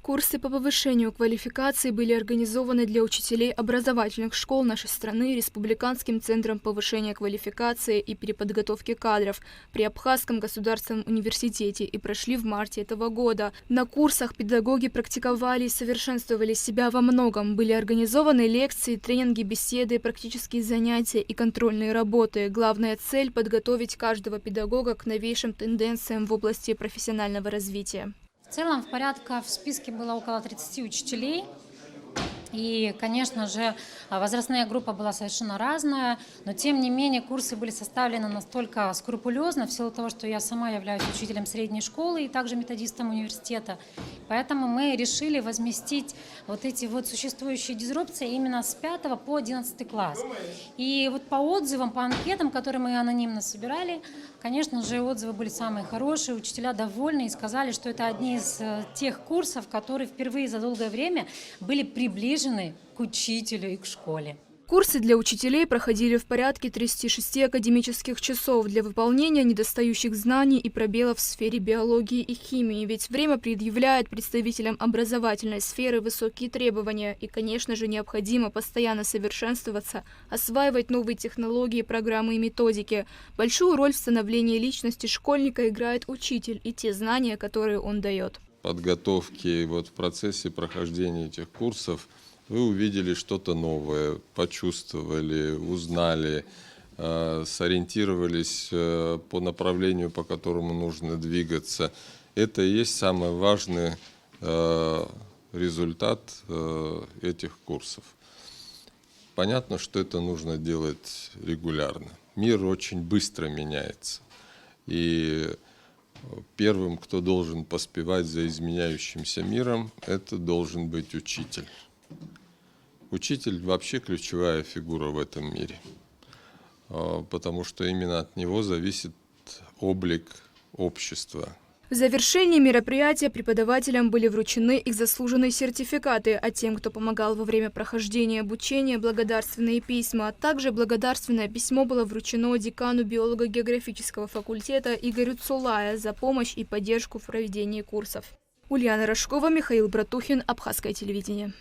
Курсы по повышению квалификации были организованы для учителей образовательных школ нашей страны Республиканским центром повышения квалификации и переподготовки кадров при Абхазском государственном университете и прошли в марте этого года. На курсах педагоги практиковали и совершенствовали себя во многом. Были организованы лекции, тренинги, беседы, практические занятия и контрольные работы. Главная цель – подготовить каждого педагога к новейшим тенденциям в области профессионального развития. В целом в списке было около 30 учителей. И, конечно же, возрастная группа была совершенно разная, но тем не менее курсы были составлены настолько скрупулезно, в силу того, что я сама являюсь учителем средней школы и также методистом университета. Поэтому мы решили возместить вот эти вот существующие дисрупции именно с 5 по 11 класс. И вот по отзывам, по анкетам, которые мы анонимно собирали, конечно же, отзывы были самые хорошие, учителя довольны и сказали, что это одни из тех курсов, которые впервые за долгое время были приближены к учителю и к школе. Курсы для учителей проходили в порядке 36 академических часов для выполнения недостающих знаний и пробелов в сфере биологии и химии, ведь время предъявляет представителям образовательной сферы высокие требования и, конечно же, необходимо постоянно совершенствоваться, осваивать новые технологии, программы и методики. Большую роль в становлении личности школьника играет учитель и те знания, которые он дает. Подготовки в процессе прохождения этих курсов вы увидели что-то новое, почувствовали, узнали, сориентировались по направлению, по которому нужно двигаться. Это и есть самый важный результат этих курсов. Понятно, что это нужно делать регулярно. Мир очень быстро меняется. И первым, кто должен поспевать за изменяющимся миром, это должен быть учитель. Учитель вообще ключевая фигура в этом мире, потому что именно от него зависит облик общества. В завершении мероприятия преподавателям были вручены их заслуженные сертификаты, а тем, кто помогал во время прохождения обучения, благодарственные письма. Также благодарственное письмо было вручено декану биолого-географического факультета Игорю Цулая за помощь и поддержку в проведении курсов. Ульяна Рожкова, Михаил Братухин, Абхазское телевидение.